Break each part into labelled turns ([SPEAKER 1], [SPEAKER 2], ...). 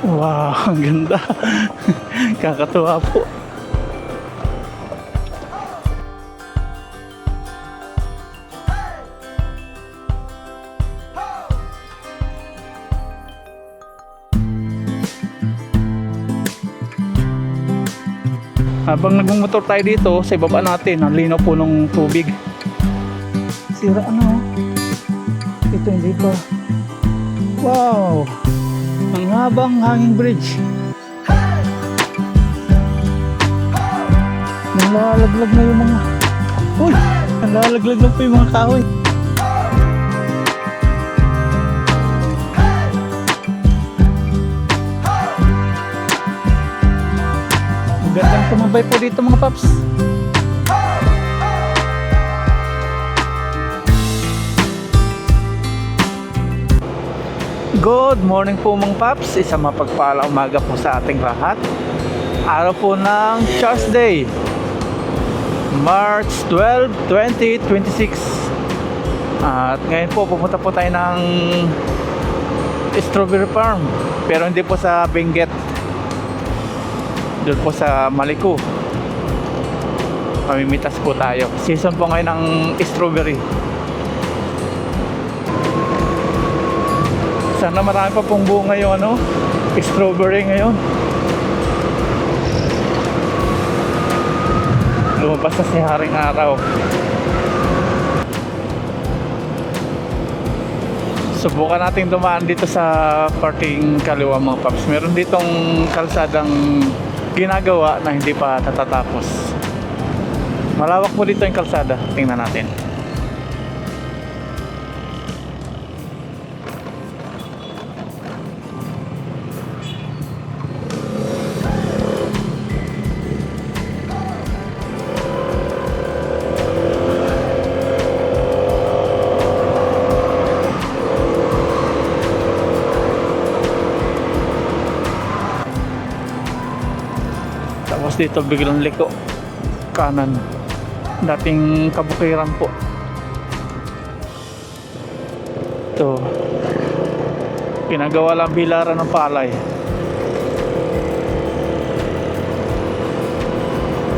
[SPEAKER 1] Wow, ang ganda. Kakatuwa po. Habang nagmumotor tayo dito, sa ibaba natin, ang linaw po ng tubig. Sira ano? Ito hindi pa. Wow! Ang habang hanging bridge. Nalalaglag na yung mga... Uy! Nalalaglag na po yung mga kahoy. Gandang tumabay po dito mga paps. Good morning po mga paps. Isang mapagpalang umaga po sa ating lahat. Araw po ng Thursday, March 12, 2026. At ngayon po pupunta po tayo ng strawberry farm. Pero hindi po sa Benguet, doon po sa Maliko. Mamimitas po tayo. Season po ngayon ng strawberry. Sana marami pa pong bunga yung strawberry ngayon. Lumabas na si Haring Araw. Subukan natin dumaan dito sa parting kaliwa mga paps. Meron ditong kalsadang ginagawa na hindi pa natatapos. Malawak po dito yung kalsada. Tingnan natin. Tapos dito biglang liko kanan, dating kabukiran po. Ito pinagawa lang bilaran ng palay.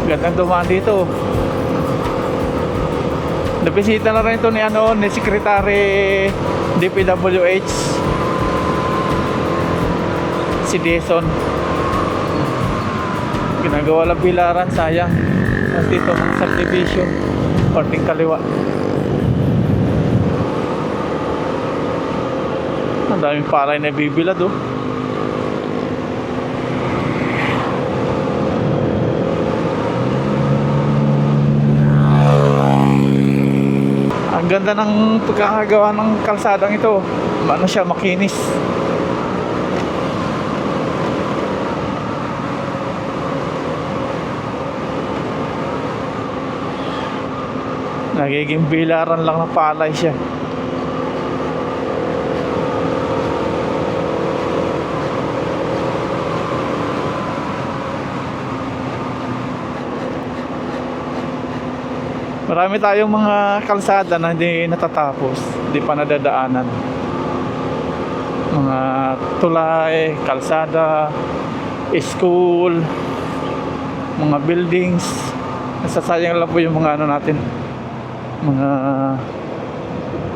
[SPEAKER 1] Gandang dumaan dito. Nabisita na rin ito ni Secretary DPWH si Deson. Ginagawa lang bilaran, sayang. Tapos dito mga subdivision, parting kaliwa. Ang daming palay na bibilad oh. Ang ganda ng pagkakagawa ng kalsadang ito. Ano siya, makinis. Nagiging bilaran lang na palay siya. Marami tayong mga kalsada na hindi natatapos, hindi pa nadadaanan. Mga tulay, kalsada, school, mga buildings. Nasasayang lang po yung mga natin, mga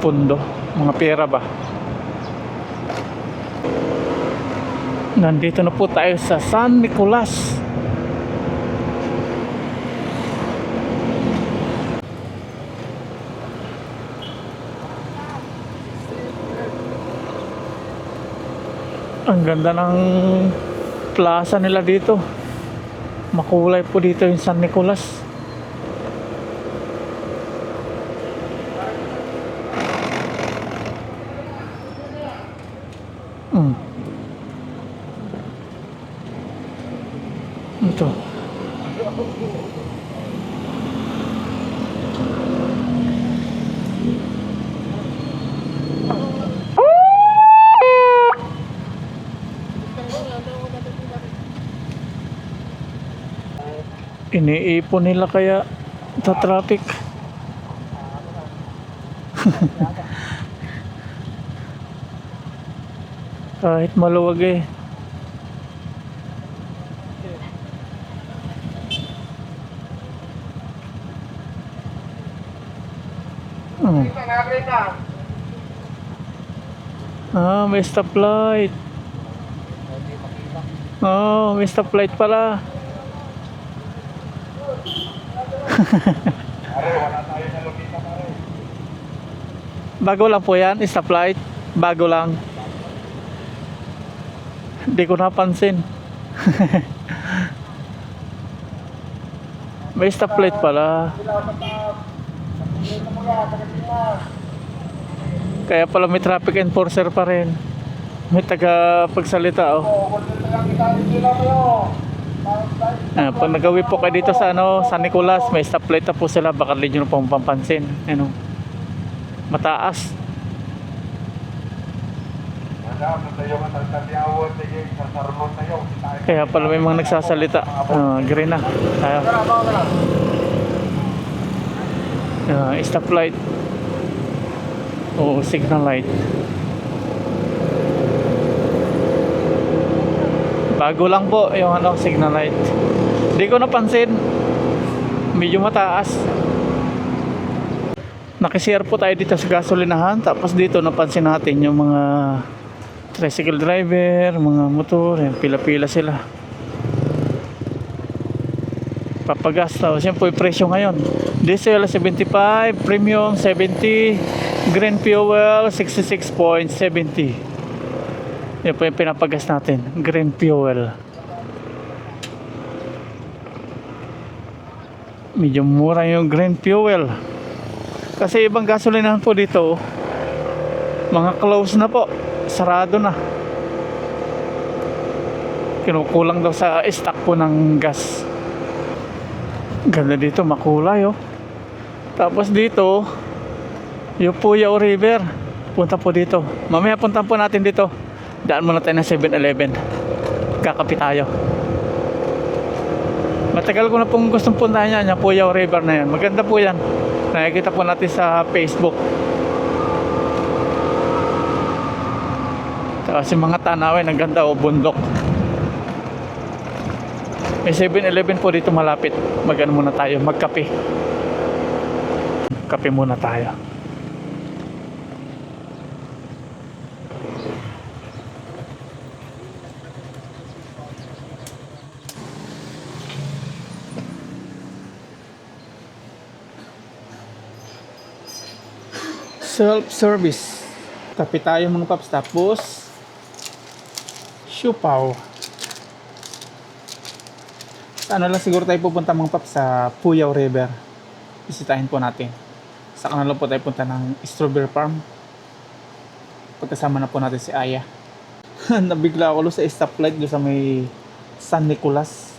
[SPEAKER 1] pundo, mga pera ba. Nandito na po tayo sa San Nicolas. Ang ganda ng plaza nila dito. Makulay po dito yung San Nicolas. Ito. Iniipon nila kaya sa traffic. Kahit maluwag eh. Oh. Ah, may stoplight. Oh, may stoplight pala. Bago lang po yan, stoplight. Bago lang. Hindi ko napansin. May stoplight pala. Kaya pala may traffic enforcer pa rin. May taga pagsalita oh. Pag nagawi po kayo dito sa San Nicolas, may stoplight na po sila, baka hindi nyo na pong papansin. Mataas. Kaya pala may mga nagsasalita. Green na. Stoplight. O signal light. Bago lang po yung signal light. Hindi ko napansin. Medyo mataas. Nakishare po tayo dito sa gasolinahan. Tapos dito napansin natin yung mga tricycle driver, mga motor, pila-pila sila. Papagas daw. Siyempre yung presyo ngayon. Diesel 75, premium 70, green fuel 66.70. Yan po yung pinapagas natin, green fuel. Medyo mura yung green fuel. Kasi ibang gasolinahan po dito, mga close na po, sarado na. Kinukulang daw sa stock po ng gas. Ganda dito, makulay oh. Tapos dito, yung Puyao River. Punta po dito. Mamaya punta po natin dito. Daan muna tayo ng 7-Eleven. Kakape tayo. Matagal ko na pong gustong puntahan yan, yung Puyao River na yan. Maganda po yan. Nakikita po natin sa Facebook. Tapos yung mga tanawin, ang ganda o bundok. May 7-Eleven po dito malapit. Mag-ano muna tayo, magkape. Kape muna tayo. Self-service. Kape tayo mga paps. Tapos siupaw. Ano lang siguro tayo pupunta mga paps sa Puyao River. Bisitahin po natin. Saka na lang po tayo punta ng strawberry farm. Pagkasama na po natin si Aya. Nabigla ako sa stoplight doon sa may San Nicolas.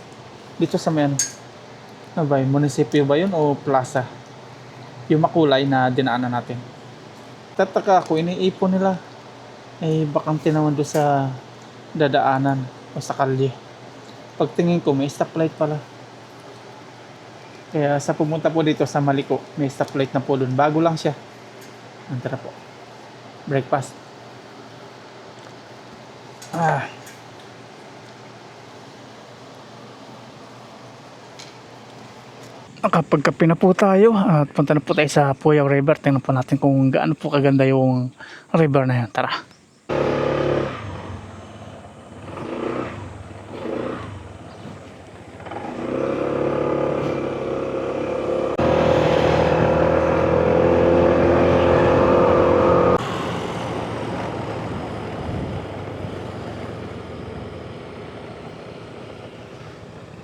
[SPEAKER 1] Dito sa may ano ba yun? Munisipyo ba yun o plaza? Yung makulay na dinaanan natin. Tataka ako, iniipon nila. Bakante naman doon sa dadaanan o sa kalye. Pagtingin ko, may stoplight pala. Kaya sa pumunta po dito sa Maliko, may stoplight na po doon. Bago lang siya. Antara po. Breakfast. Kapag kape na po tayo at punta na po tayo sa Puyao River, tingnan po natin kung gaano po kaganda yung river na yan. Tara.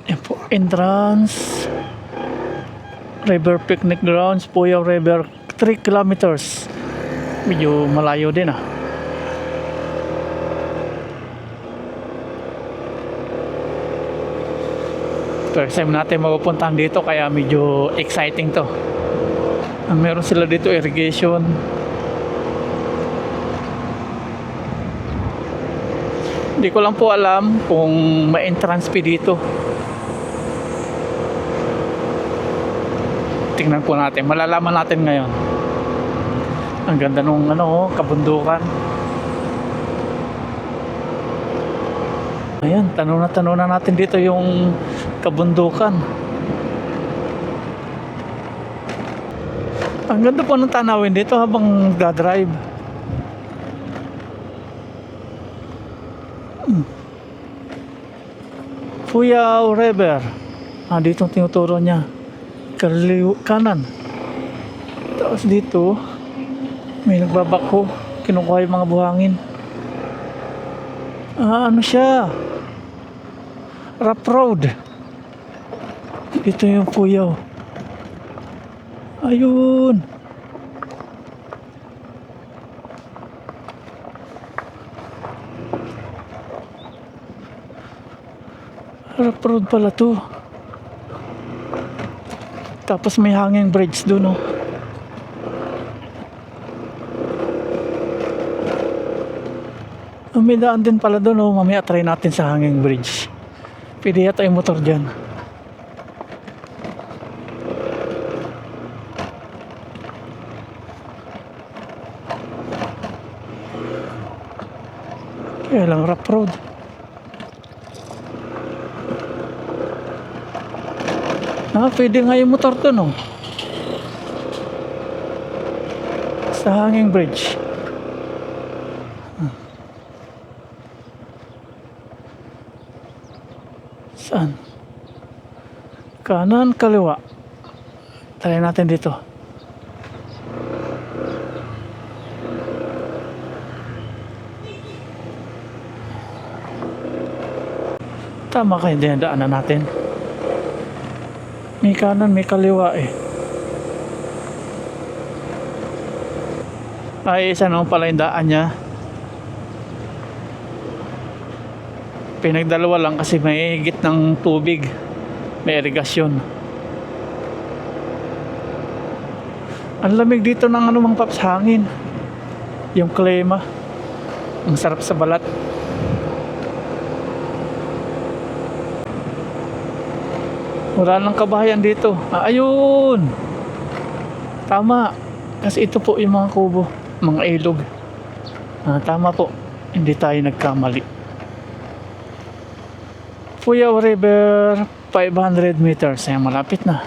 [SPEAKER 1] Yan po, entrance River Picnic Grounds, Puyao River, 3 kilometers. Medyo malayo din First time natin mapupuntahan dito kaya medyo exciting to. Meron sila dito irrigation. Hindi ko lang po alam kung may entrance fee dito. Tingnan po natin, malalaman natin ngayon. Ang ganda nung kabundukan. Ayan, tanong na natin dito yung kabundukan. Ang ganda po ng tanawin dito habang dadrive. Fuyao River. Dito ang tinuturo niya. Kanan. Tapos dito, may nagbabako. Kinukuha yung mga buhangin. Ano siya? Rough road. Ito yung Fuyao. Ayun. Rough road pala to. Tapos may hanging bridge doon, oh. May daan din pala doon, oh. Mamaya try natin sa hanging bridge. Pwede yata yung motor dyan. Kaya lang rough road. Pwede nga yung motor doon, oh. Sa hanging bridge. Saan? Kanan, kaliwa. Try natin dito. Tama kayo din ang daanan natin. May kanan, may kaliwa eh. Ay, isa naman pala yung daan niya. Pinagdalawa lang kasi may higit ng tubig. May irigasyon. Ang lamig dito ng anumang paps, hangin. Yung klima. Ang sarap sa balat. Wala nang kabahayan dito. Ayun! Tama. Kasi ito po yung mga kubo. Mga ilog. Tama po. Hindi tayo nagkamali. Fuyao River, 500 meters. Ayan, malapit na.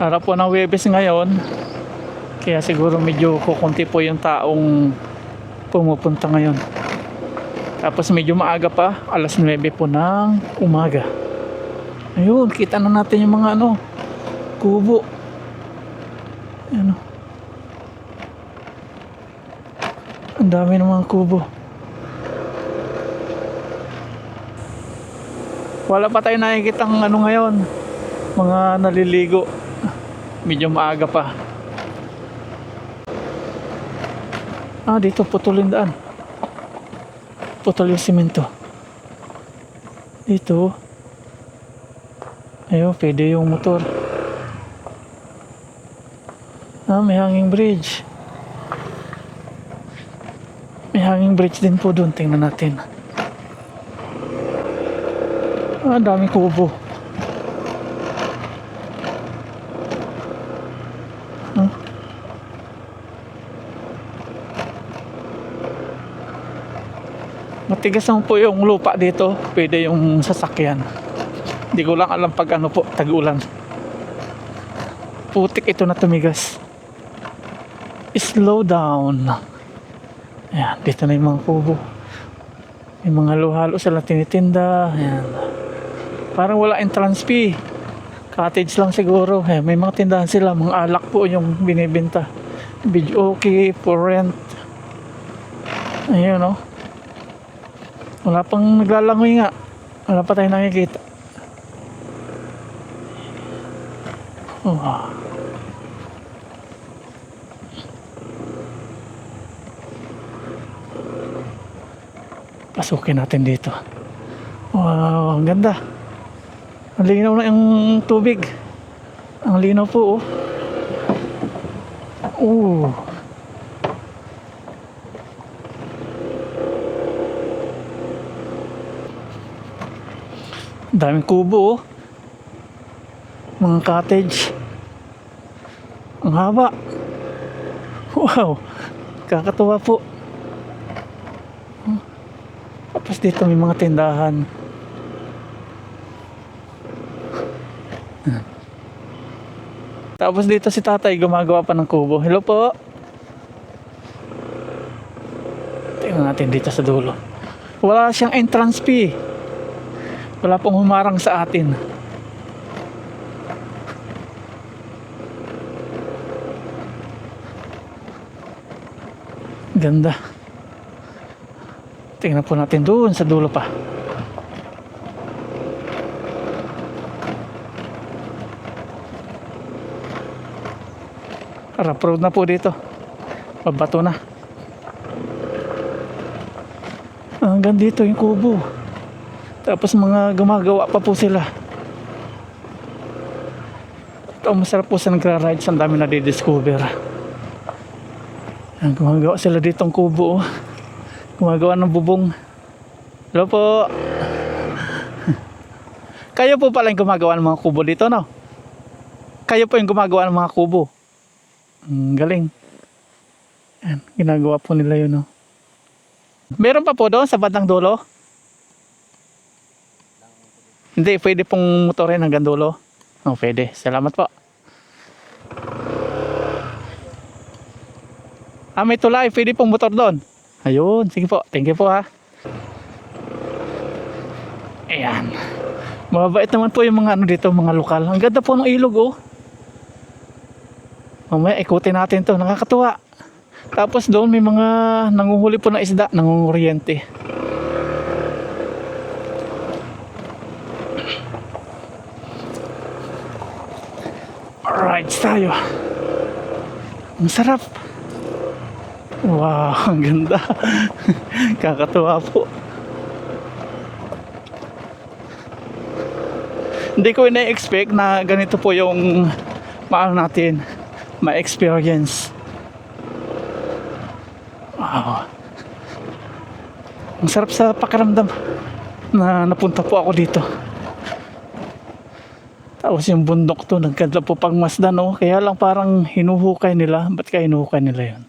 [SPEAKER 1] Harap po ng Huwebes ngayon. Kaya siguro medyo kukunti po yung taong pumupunta ngayon. Tapos medyo maaga pa. Alas 9 po ng umaga. Ayun, kita na natin yung mga kubo. Ayan, ang dami ng mga kubo. Wala pa tayo nakikita ng ngayon. Mga naliligo. Medyo maaga pa. Dito putulin daan. Putol yung simento. Dito. Ayun, pwede yung motor. May hanging bridge. May hanging bridge din po doon. Tingnan natin. Daming kubo. Matigas naman po yung lupa dito. Pwede yung sasakyan. Hindi ko lang alam pag po, tag-ulan. Putik ito na tumigas. Slow down. Ayan, dito na yung mga kubo. May mga halo-halo sila tinitinda. Ayan. Parang wala entrance fee. Cottage lang siguro. Ayan, may mga tindahan sila. Mga alak po yung binibenta. Video okay for rent. Ayun, wala pang naglalangoy nga. Wala pa tayo nakikita. Pasukin natin dito. Wow, ang ganda. Ang linaw na yung tubig. Ang linaw po, daming kubo, mga cottage. Ang haba. Wow, kakatuwa po. Tapos dito may mga tindahan. Tapos dito si tatay gumagawa pa ng kubo. Hello po. Tingnan natin dito sa dulo. Wala siyang entrance fee. Wala pong humarang sa atin. Ganda. Tingnan po natin doon sa dulo pa. Rough road na po dito. Pabato na. Hanggang dito yung kubo. Tapos mga gumagawa pa po sila. Ito masarap po sa nagra-rides. Ang dami na di-discover. Gumagawa sila ditong kubo. Gumagawa ng bubong. Hello po. Kayo po pala yung gumagawa ng mga kubo dito, no? Kayo po yung gumagawa ng mga kubo. Galing. Yan, ginagawa po nila yun, no? Meron pa po doon sa bandang dulo? Hindi, pwede pong motorin hanggang dulo. Oh, pwede. Salamat po. May tulay. Pwede pong motor doon. Ayun, sige po. Thank you po, ha. Ayan. Mababait naman po yung mga ano dito, mga lokal. Ang ganda po ng ilog, oh. Mamaya ikutin natin to, nakakatuwa. Tapos doon may mga nanguhuli po ng isda, nangunguryente. Alright, tayo. Ang sarap. Wow, ang ganda. Kakatuwa po. Hindi ko ina-expect na ganito po yung maano natin, ma-experience. Wow. Ang sarap sa pakiramdam na napunta po ako dito. Tapos yung bundok to, nagkadla po pagmasdan, no? Kaya lang parang hinuhukay nila. Ba't kaya hinuhukay nila yun?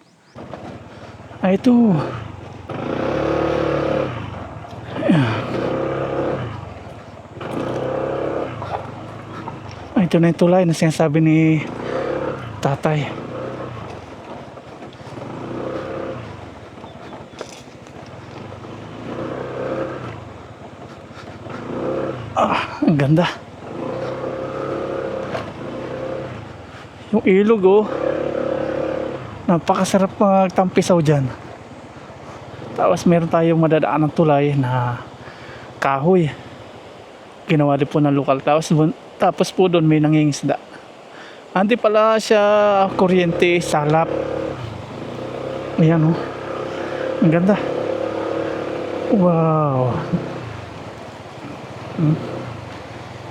[SPEAKER 1] Ay, ito. Ay, ito na yung tulay na sinasabi ni tatay. Ang ganda. Yung ilog, oh. Napakasarap magtampisaw dyan. Tapos meron tayong madadaan ng tulay na kahoy. Ginawa din po ng lokal. Tapos po doon may nangingisda. Hindi pala siya kuryente, salap. Ayan, oh. Ang ganda. Wow.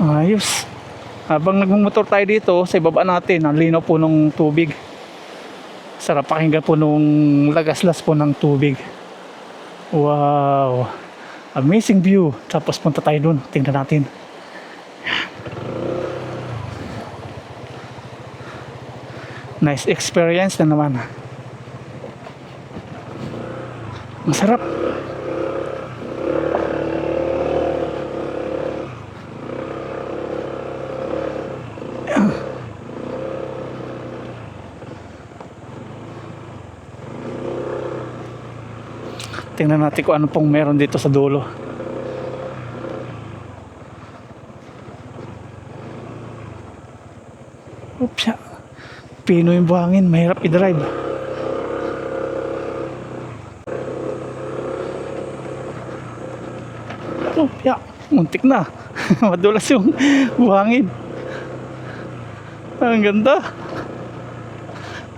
[SPEAKER 1] Ayos. Habang nagmumotor tayo dito, sa ibaba natin, ang linaw po ng tubig. Sarap pakinggan po nung lagaslas po ng tubig. Wow. Amazing view. Tapos punta tayo dun. Tingnan natin. Nice experience na naman. Masarap. Tingnan natin kung ano pong meron dito sa dulo. Oops. Pino yung buhangin, mahirap i-drive. Oops, muntik na. Madulas yung buhangin. Ang ganda.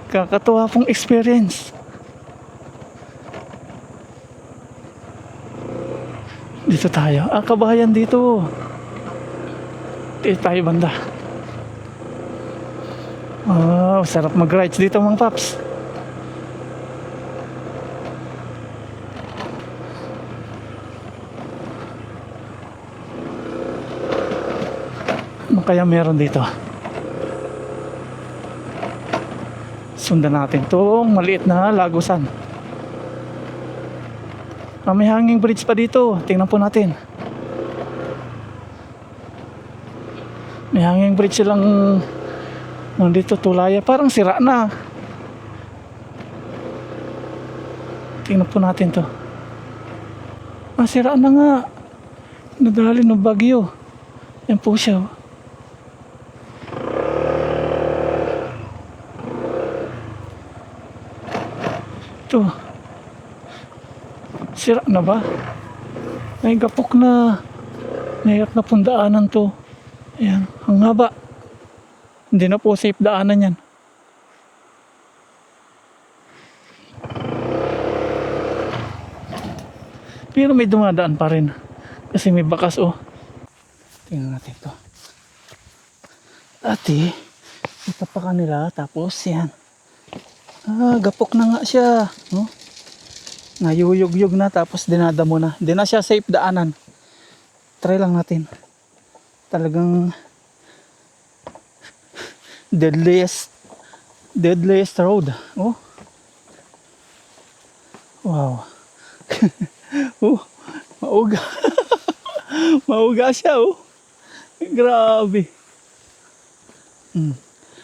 [SPEAKER 1] Kakatuwa pong experience. Dito tayo. Kabahayan dito. Dito tayo banda. Wow, sarap mag-rides dito mga paps. Ano kaya meron dito? Sundan natin tong maliit na lagusan. May hanging bridge pa dito. Tingnan po natin. May hanging bridge silang Nandito tulaya, parang sira na. Tingnan po natin to. Sira na nga. Nadali ng bagyo. Yan po siya. Ito. Sira na ba? May gapok na. Nahirap na pong daanan to. Ayan, ang haba. Hindi na po safe daanan yan. Pero may dumadaan pa rin. Kasi may bakas oh. Tingnan natin to. Dati, ito pa kanila. Tapos yan. Gapok na nga siya. No? Nayuyug-yug na. Tapos dinadamo na. Hindi na siya safe daanan. Try lang natin. Talagang deadliest road. Oh. Wow. Mauga. Mauga siya oh. Grabe.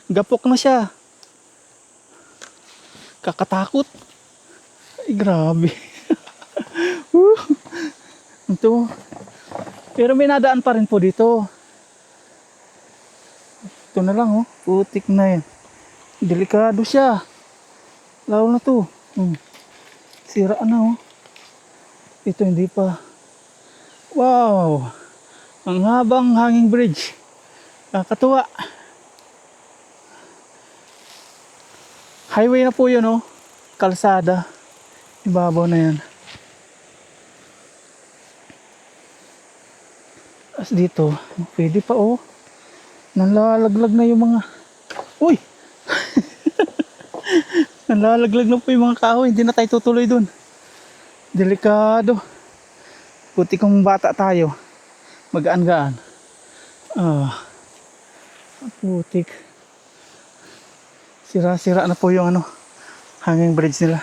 [SPEAKER 1] Gapok na siya. Kakatakot. Ay, grabe. Ito. Pero may nadaan pa rin po dito. Ito na lang oh. Putik na yan. Delikado siya. Lalo na to. Sira na oh. Ito hindi pa. Wow. Ang habang hanging bridge. Kakatuwa. Highway na po yun oh. Kalsada. Ibabaw na yan. As dito, pwede pa oh. Nalalaglag na yung mga... Uy! Nalalaglag na po yung mga kahoy. Hindi na tayo tutuloy dun. Delikado. Puti kung bata tayo. Magaan-gaan. Putik. Sira-sira na po yung hanging bridge nila.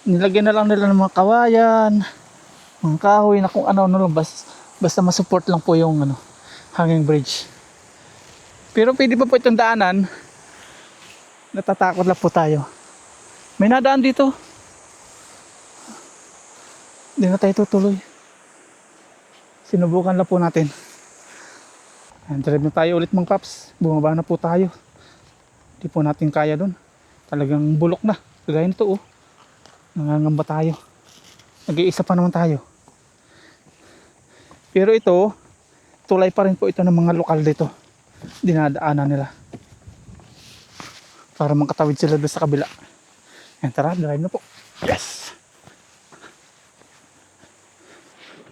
[SPEAKER 1] Nilagyan na lang nila ng mga kawayan, mga kahoy na kung ano lang. Basta masupport lang po yung hanging bridge. Pero pwede pa po itong daanan. Natatakot lang po tayo. May nadaan dito. Hindi na tayo tutuloy. Sinubukan lang po natin. Drive na tayo ulit mga paps. Bumaba na po tayo. Hindi po natin kaya dun. Talagang bulok na. Kagaya nito oh. Nangangamba tayo. Nag-iisa pa naman tayo. Pero ito, tulay pa rin po ito ng mga lokal dito. Dinadaanan nila. Para makatawid sila doon sa kabila. Yan, tara, drive na po. Yes!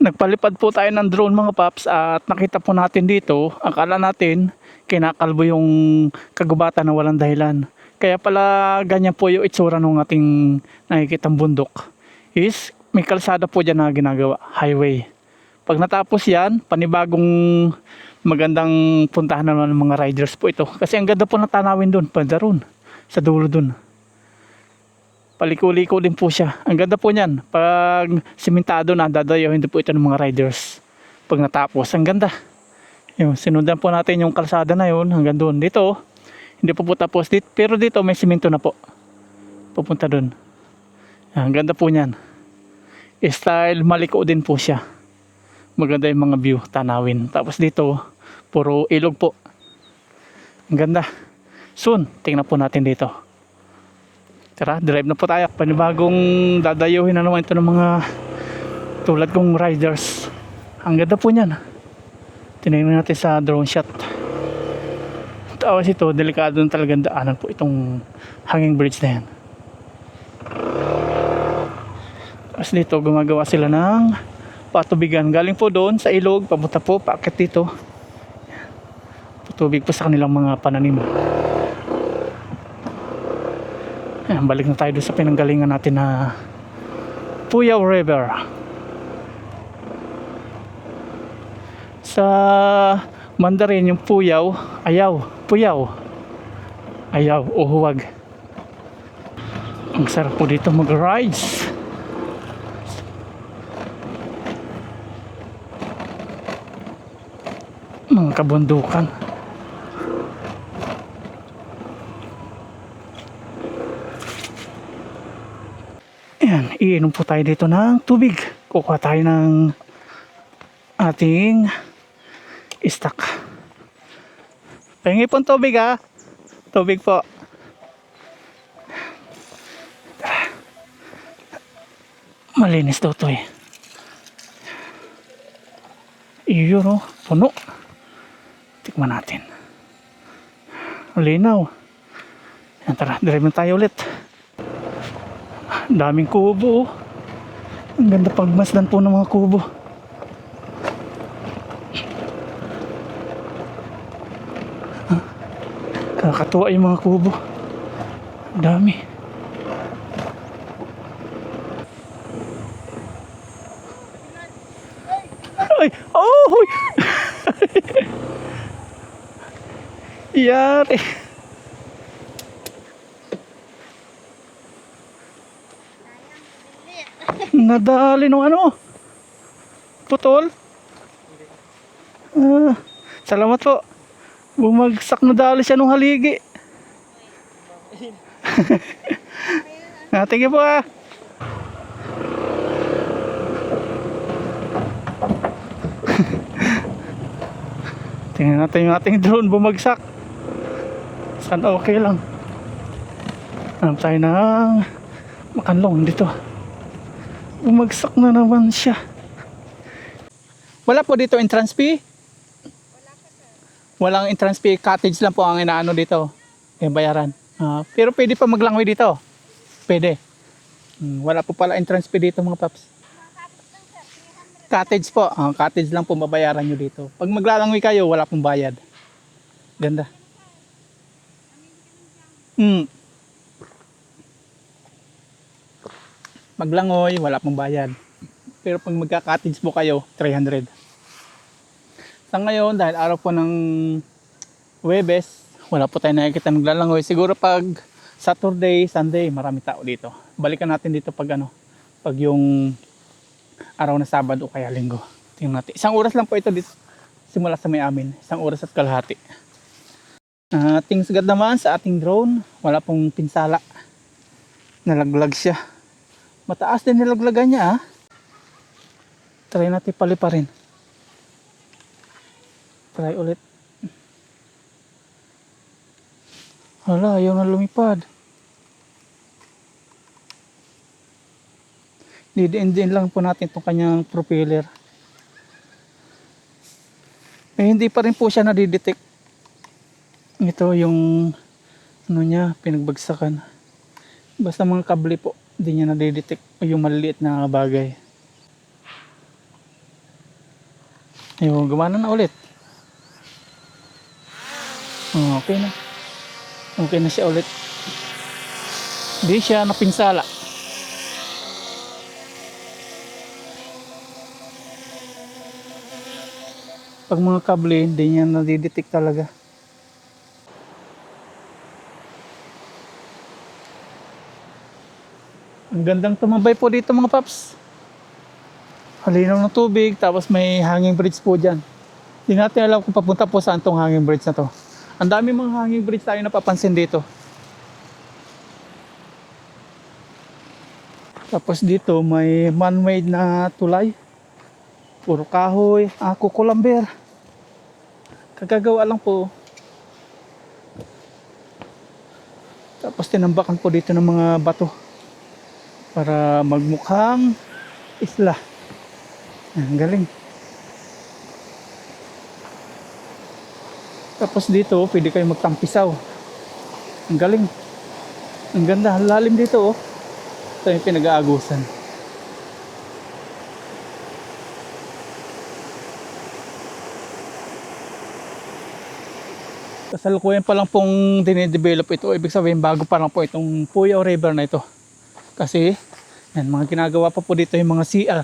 [SPEAKER 1] Nagpalipad po tayo ng drone mga paps at nakita po natin dito, akala natin kinakalbo yung kagubatan na walang dahilan. Kaya pala ganyan po yung itsura ng ating nakikitang bundok. Is may kalsada po dyan na ginagawa, highway. Pag natapos yan, panibagong magandang puntahan naman ng mga riders po ito. Kasi ang ganda po na tanawin doon, panda ron, sa dulo doon. Paliko-liko din po siya. Ang ganda po niyan. Pag simentado na, dadayo hindi po ito ng mga riders. Pag natapos, ang ganda. Yung, sinundan po natin yung kalsada na yun hanggang doon. Dito, hindi po tapos. Pero dito may simento na po. Pupunta doon. Ang ganda po niyan. Style, maliko din po siya. Maganda yung mga view, tanawin. Tapos dito, puro ilog po. Ang ganda. Soon, tingnan po natin dito. Tara, drive na po tayo. Panibagong dadayuhin na naman ito ng mga tulad kong riders. Ang ganda po niyan. Tinignan natin sa drone shot. Tapos ito, delikado na talagang daanan po itong hanging bridge na yan. Tapos dito, gumagawa sila ng patubigan. Galing po doon sa ilog, papunta po, paakit dito. Patubig po sa kanilang mga pananim. Ayan, balik na tayo doon sa pinanggalingan natin na Puyaw River. Sa Mandarin yung Puyaw, ayaw, Puyaw. Ayaw o huwag. Ang sarap po dito mag-rides. Mga kabundukan. Ayan, iinom po tayo dito ng tubig. Kukuha tayo ng ating stock. Pahingi po ng tubig ha. Tubig po. Malinis daw to eh. Iyon o, puno. Tikman natin. Linaw. Yan, tara, drive na tayo ulit. Daming kubo. Ang ganda pagmasdan po ng mga kubo. Kakatuwa yung mga kubo. Ang dami. Ay! Oh! Huy! Yari! Nadali nung ano? Putol? Salamat po. Bumagsak na dali siya nung haligi. Thank you po ah. Tingnan natin yung ating drone bumagsak. Sana okay lang. Hanap tayo ng makanlong dito. Bumagsak na naman siya. Wala po dito entrance fee? Walang entrance fee, cottage lang po ang inaano dito. Bayaran. Pero pwede pa maglangoy dito. Pwede. Wala po pala entrance fee dito mga paps. Cottage po. Cottage lang po mabayaran nyo dito. Pag maglalangoy kayo, wala pong bayad. Ganda. Maglangoy, wala pong bayad. Pero pag magka-cottage po kayo, 300. Sa ngayon, dahil araw po ng Huwebes, wala po tayo nakikita naglalangoy. Siguro pag Saturday, Sunday, marami tao dito. Balikan natin dito pag pag yung araw na Sabado o kaya Linggo. Tingnan natin. 1 oras lang po ito dito simula sa may amin. 1 oras at kalahati. Ating sagad naman sa ating drone, wala pong pinsala. Nalaglag siya. Mataas din nilaglagan niya. Try natin paliparin. Try ulit. Hala, ayaw na lumipad. Didiin lang po natin itong kanyang propeller. Hindi pa rin po siya nadidetect. Ito yung niya, pinagbagsakan. Basta mga kable po, hindi niya nadidetect yung maliliit na bagay. Ayun, gumana na ulit. Okay na. Okay na siya ulit. Hindi siya napinsala. Pag mga kable, hindi niya nadidetect talaga. Ang gandang tumambay po dito mga paps. Halinaw ng tubig, tapos may hanging bridge po dyan. Hindi natin alam kung papunta po saan tong hanging bridge na to. Ang dami mga hanging bridge tayo napapansin dito. Tapos dito may man-made na tulay. Puro kahoy, kukulamber. Kagagawa lang po. Tapos tinambakan po dito ng mga bato para magmukhang isla. Ang galing. Tapos dito pwede kayo magtampisaw. Ang galing. Ang ganda, ang lalim dito. Ito yung pinag-aagusan. Kasalukuyan pa lang pong dinidevelop ito. Ibig sabihin bago pa lang po itong Puyaw River na ito. Kasi yan, mga ginagawa pa po dito yung mga CR.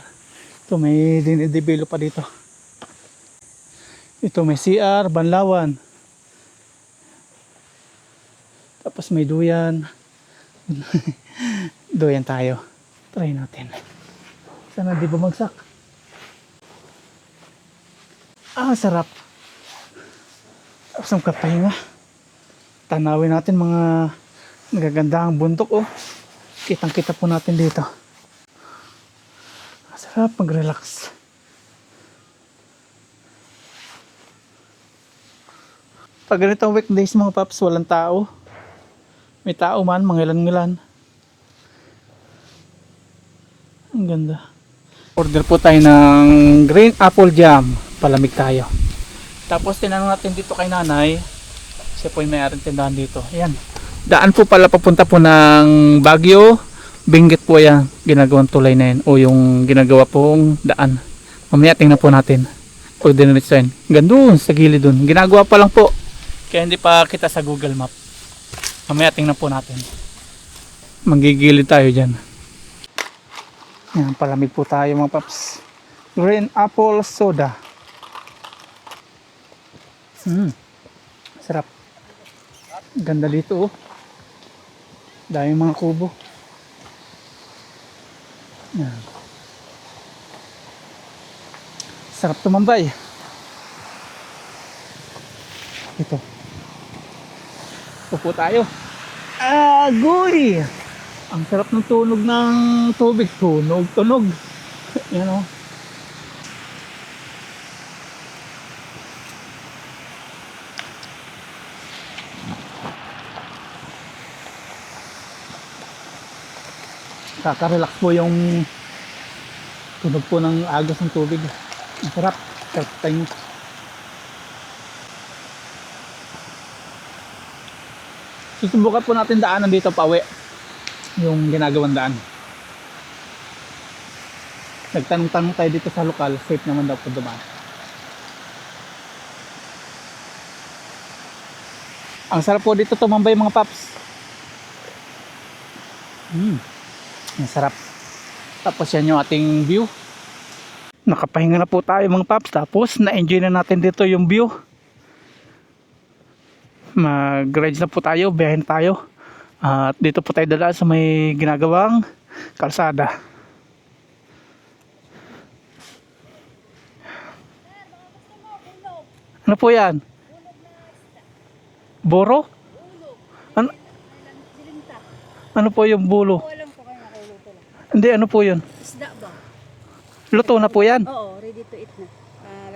[SPEAKER 1] Ito may dinidevelop pa dito. Ito may CR, banlawan. Tapos may duyan. Duyan tayo. Try natin. Sana di bumagsak. Sarap. Tapos ang kapahinga. Tanawin natin mga nagagandahang bundok. Kitang kita po natin dito. Sarap mag-relax. Pag ganitong weekdays mga paps, walang tao. May tao man, mangilan-ngilan. Ang ganda. Order po tayo ng green apple jam. Palamig tayo. Tapos tinanong natin dito kay nanay. Siya po yung may-aring tindahan dito. Ayan. Daan po pala papunta po ng Baguio. Benguet po yan. Ginagawang tulay na yan. O yung ginagawa pong daan. Mamaya tingnan po natin. Pwede na rin yan. Gandun sa gilid dun. Ginagawa pa lang po. Kaya hindi pa kita sa Google Map. Mamaya tingnan po natin. Magigilid tayo dyan. Yan, palamig po tayo mga paps. Green apple soda. Sarap. Ganda dito oh. Dahil mga kubo. Yan. Sarap tumambay. Ito. Upo tayo. Agoy! Ang sarap ng tunog ng tubig. Tunog. Yan o. Kaka-relax po yung tunog po ng agos ng tubig. Ang sarap. Sarap tayo. Susubukan po natin daanan dito pa uwi. Yung ginagawang daan. Nagtanong-tanong tayo dito sa lokal. Safe naman daw po dumaan. Ang sarap po dito tumambay mga paps. Ang sarap. Tapos yan yung ating view. Nakapahinga na po tayo mga paps. Tapos na-enjoy na natin dito yung view. Mag-ride na po tayo. Biyahin tayo. At dito po tayo dadaan sa may ginagawang kalsada. Ano po yan? Boro? Ano? Ano po yung bulo? Hindi, ano po yun?
[SPEAKER 2] Isda ba?
[SPEAKER 1] Luto na po yan?
[SPEAKER 2] Oo, ready to eat na.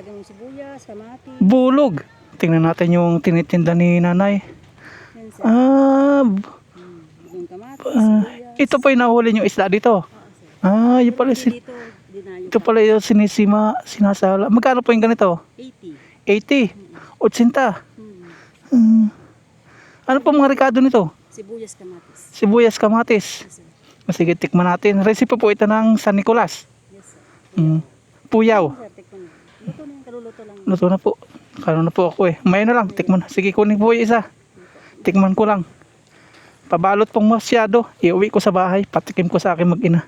[SPEAKER 2] Lagyan mo sibuyas, kamatis.
[SPEAKER 1] Bulog. Tingnan natin yung tinitinda ni nanay.
[SPEAKER 2] Yan sir. Yung kamatis, sibuyas.
[SPEAKER 1] Ito po yung nahuli yung isda dito.
[SPEAKER 2] Oo, sir.
[SPEAKER 1] Yung pala,
[SPEAKER 2] Dito, dinayo
[SPEAKER 1] ito pala yung sinasala. Magkano po yung ganito?
[SPEAKER 2] 80.
[SPEAKER 1] 80. 80. Ano po mga rekado nito?
[SPEAKER 2] Sibuyas, kamatis.
[SPEAKER 1] Sibuyas, kamatis.
[SPEAKER 2] Yes, sir.
[SPEAKER 1] Sige, tikman natin. Recipe po ito ng San Nicolas.
[SPEAKER 2] Yes, sir.
[SPEAKER 1] Puyaw.
[SPEAKER 2] Sir, tikman mo. Luto na yung kaluluto lang.
[SPEAKER 1] Luto na po. Kano na po ako eh. May na lang. Tikman. Sige, kunin po yung isa. Tikman ko lang. Pabalot pong masyado. Iuwi ko sa bahay. Patikim ko sa akin mag-ina.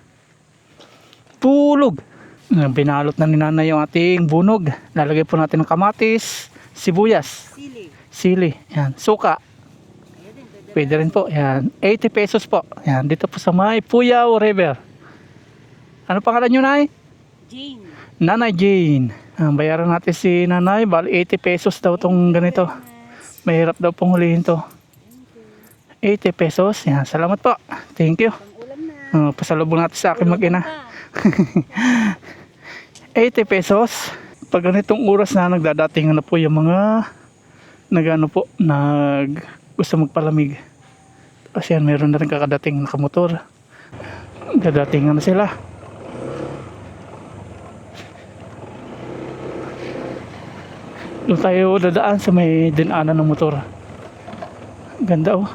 [SPEAKER 1] Tulog. Binalot na ni nanay yung ating bunog. Lalagay po natin ng kamatis, sibuyas, sili. Yan. Suka. Pwede rin po. Yan. 80 pesos po. Yan. Dito po sa may Puyaw River. Ano pangalan nyo, Nay?
[SPEAKER 2] Jane.
[SPEAKER 1] Nanay Jane. Bayaran natin si nanay. Bali 80 pesos daw tong ganito. Mahirap daw pong hulihin to. 80 pesos. Yan. Salamat po. Thank you.
[SPEAKER 2] Pang-ulam na.
[SPEAKER 1] Pasalubong natin sa akin mag-ina. 80 pesos. Pag ganitong oras na nagdadatingan na po yung mga gusto magpalamig. Kasi yan, meron na rin kakadating nakamotor. Dadatingan na sila. Doon tayo dadaan sa may dinaanan ng motor. Ganda oh.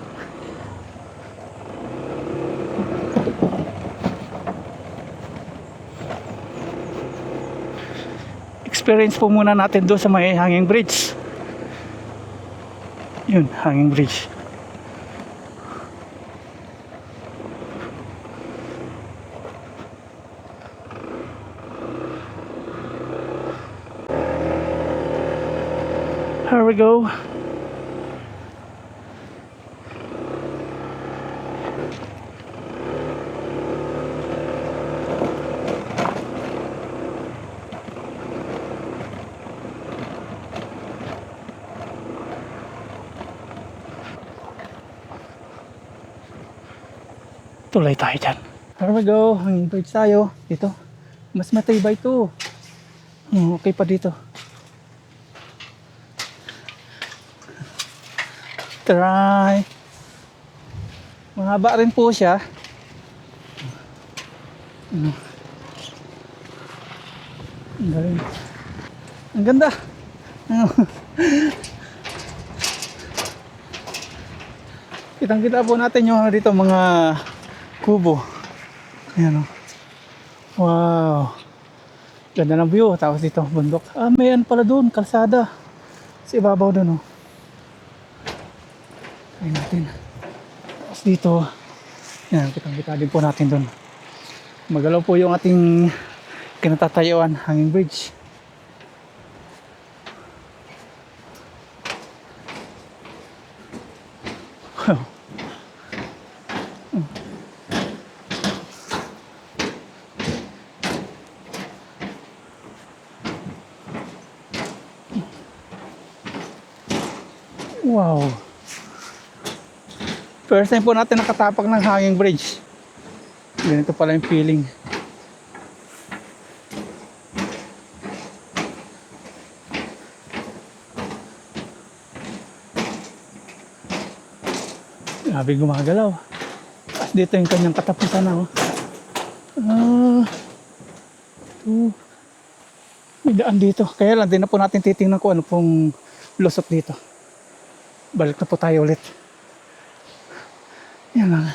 [SPEAKER 1] Experience po muna natin doon sa may hanging bridge. Yun, hanging bridge. Here we go. Tulay tayo dyan. Here we go. Hanging bridge tayo. Dito. Mas matibay to. Okay pa dito. Try. Mahaba rin po siya. Ano? Ang galing. Ang ganda. Ano? Kitang-kita po natin yung dito mga kubo. Ayan o. Wow. Ganda ng view. Tapos dito bundok. Ah, may yan pala doon. Kalsada. Sa ibabaw doon o. Ayun natin. Tapos dito. Yan. Kitang-kita din po natin doon. Magalaw po yung ating kinatatayuan. Hanging bridge. Wow. Wow. First time po natin nakatapak ng hanging bridge. Ganito pala yung feeling. Grabe gumagalaw. Tapos dito yung kanyang katapusan na. Ito. May daan dito. Kaya lang din na po natin titingnan kung ano pong lusot dito. Balik na po tayo ulit. Yan lang.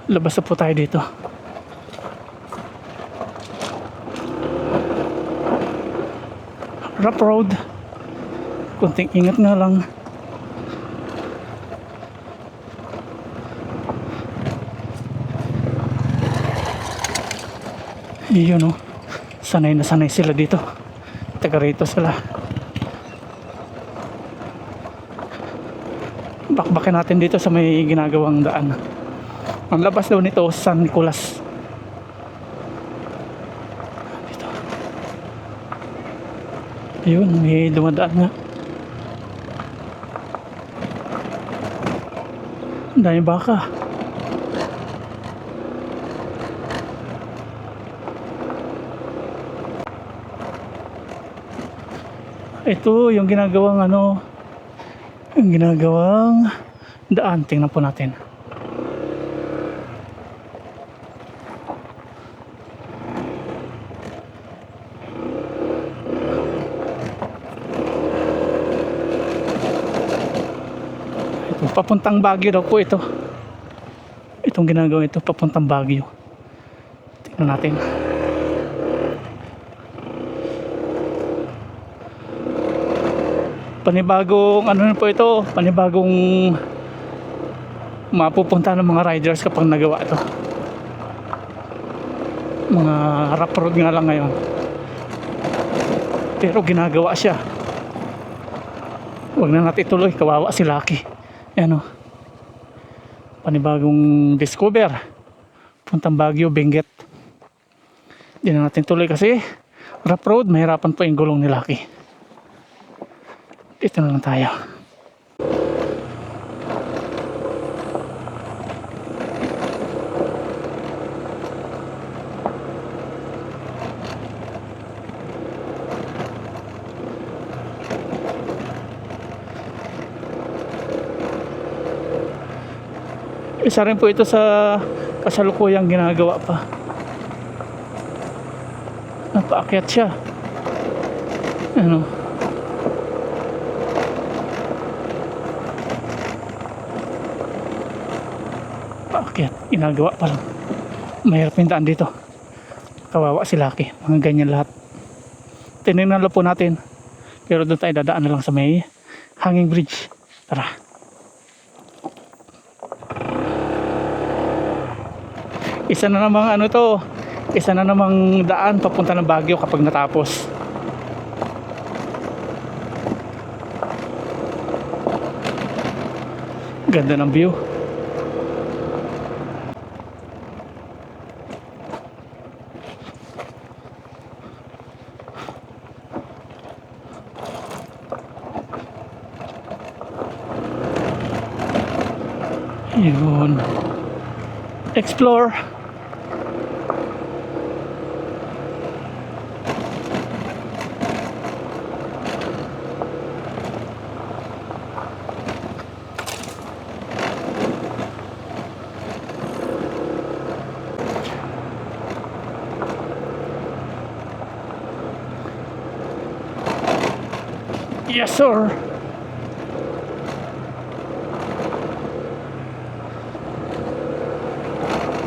[SPEAKER 1] Labas na po tayo dito. Rough road. Kunting ingat nga lang. Yun o. Sanay na sanay sila dito. Taga rito sila. Bakbakin natin dito sa may ginagawang daan. Ang labas daw nito, San Nicolas. Dito. Ayun, may dumadaan nga. Ang dami baka. Ito yung ginagawang ano, yung ginagawang daan. Tingnan po natin. Ito, papuntang Baguio daw po ito. Itong ginagawa ito, papuntang Baguio. Tingnan natin. Panibagong ano po ito, panibagong mapupunta ng mga riders kapag nagawa ito. Mga rough road nga lang ngayon, pero ginagawa siya. Huwag na natin ituloy, kawawa si Lucky. Ayan o, panibagong discover, puntang Baguio, Benguet. Hindi na natin tuloy kasi rough road, mahirapan po yung gulong ni Lucky. Dito na lang tayo. Isa rin po ito sa kasalukuyang ginagawa pa. Napaakyat siya. Ano? Paakyat. Ginagawa pa lang. Mahirap yung daan dito. Kawawa si Lucky. Mga ganyan lahat. Tinignan lang po natin. Pero doon tayo dadaan na lang sa may hanging bridge. Tara. Isa na namang ano to, isa na namang daan papunta ng Baguio kapag natapos. Ganda ng view. Yun. Explore. Yes, sir.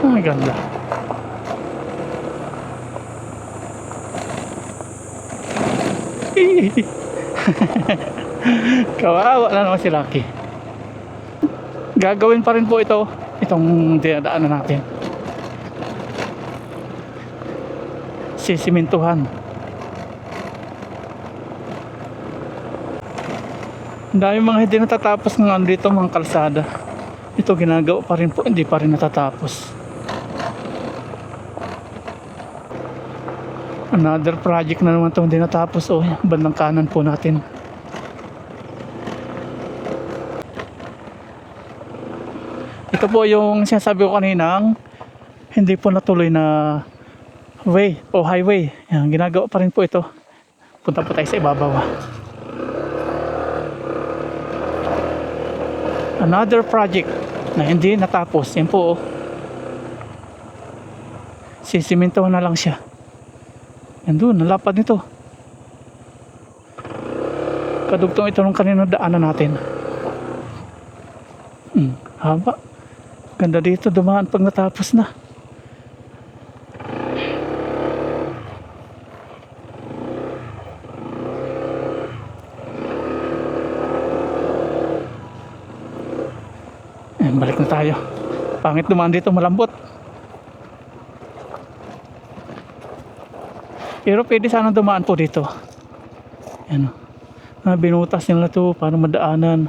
[SPEAKER 1] Ang ganda. Kawawa na naman si Lucky. Gagawin pa rin po itong dinadaanan natin. Sisimintuhan. Ang dami mga hindi natatapos ng ano dito, mga kalsada. Ito ginagawa pa rin po, hindi pa rin natatapos. Another project na naman itong hindi natapos. O, bandang kanan po natin. Ito po yung sinasabi ko kaninang hindi po natuloy na way o highway. Yan, ginagawa pa rin po ito. Punta po tayo sa ibabaw. Another project na hindi natapos. Yan po. Sisiminto na lang siya. Yan doon, nalapad nito. Kadugtong ito nung kanina daanan natin. Haba. Ganda dito, dumaan pag natapos na. Balik na tayo. Pangit dumaan dito, malambot. Pero pwede sana dumaan po dito. Yan. Binutas nila to para madaanan.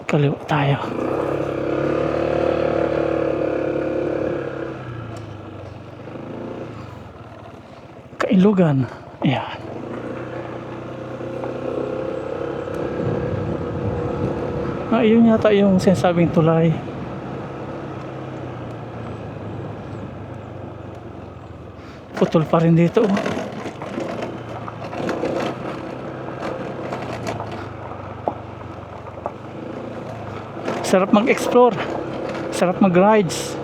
[SPEAKER 1] Kaliwa tayo. Kailugan. Ayan. Yun yata yung sinasabing tulay. Putol pa rin dito. Sarap mag-explore. Sarap mag-rides.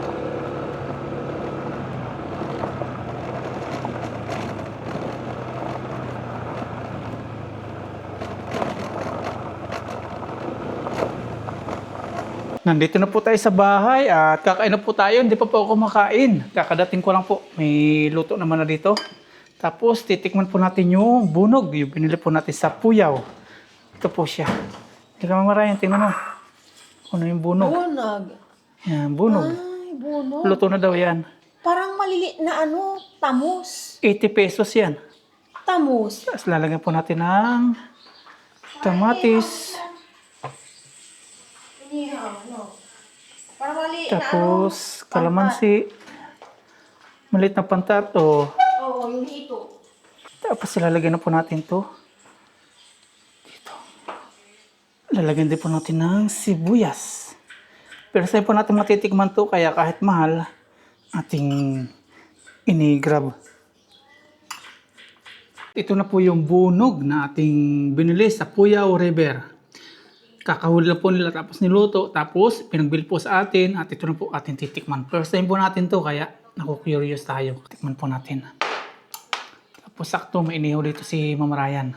[SPEAKER 1] Nandito na po tayo sa bahay at kakain na po tayo. Hindi pa po ako kumakain. Kakadating ko lang po. May luto naman na dito. Tapos titikman po natin yung bunog. Yung binili po natin sa Puyaw. Ito po siya. Hindi ka mamarayan. Tingnan mo. Ano yung bunog?
[SPEAKER 3] Bunog.
[SPEAKER 1] Yan, bunog.
[SPEAKER 3] Ay, bunog.
[SPEAKER 1] Luto na daw yan.
[SPEAKER 3] Parang maliliit na tamos.
[SPEAKER 1] 80 pesos yan.
[SPEAKER 3] Tamos.
[SPEAKER 1] Tapos lalagyan po natin ng kamatis.
[SPEAKER 3] Parang maliit
[SPEAKER 1] Tapos kalamansi. Maliit na pantato.
[SPEAKER 3] Oo, yung hito.
[SPEAKER 1] Tapos ilalagyan na po natin to. Dito. Lalagyan din po natin ng sibuyas. Pero sa'yo po natin matitikman to, kaya kahit mahal, ating ini-grab. Ito na po yung bunog na ating binili sa Puyaw River. Kakahuli lang po nila tapos niluto, tapos pinagbili po sa atin at ito na po ating titikman. First time po natin to, kaya naku-curious tayo. Tikman po natin. Tapos sakto, may inihaw dito si Mama Ryan.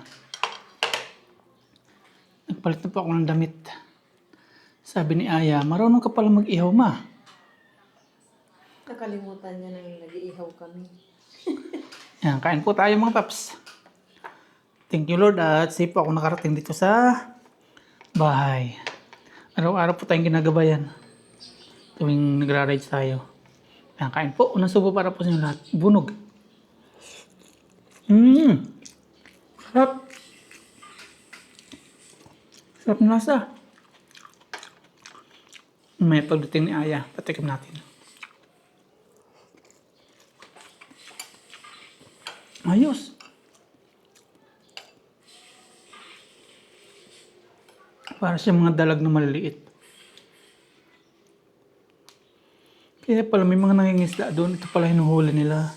[SPEAKER 1] Nagpalit na po ako ng damit. Sabi ni Aya, marunong ka pala mag-ihaw, ma.
[SPEAKER 3] Nakalimutan niya na yung nag-iihaw kami.
[SPEAKER 1] Yan, kain po tayo mga paps. Thank you Lord at safe po ako nakarating dito sa bahay. Araw-araw po tayong ginagabayan tuwing nagra-rides tayo. Yan, kain po. Unang subo para po sa inyo lahat. Bunog. Sarap. Sarap na lasa. May pagdating ni Aya. Patikim natin. Ayos. Para sa mga dalag na maliliit. Kaya pala may mga nangingisda doon. Ito pala hinuhuli nila.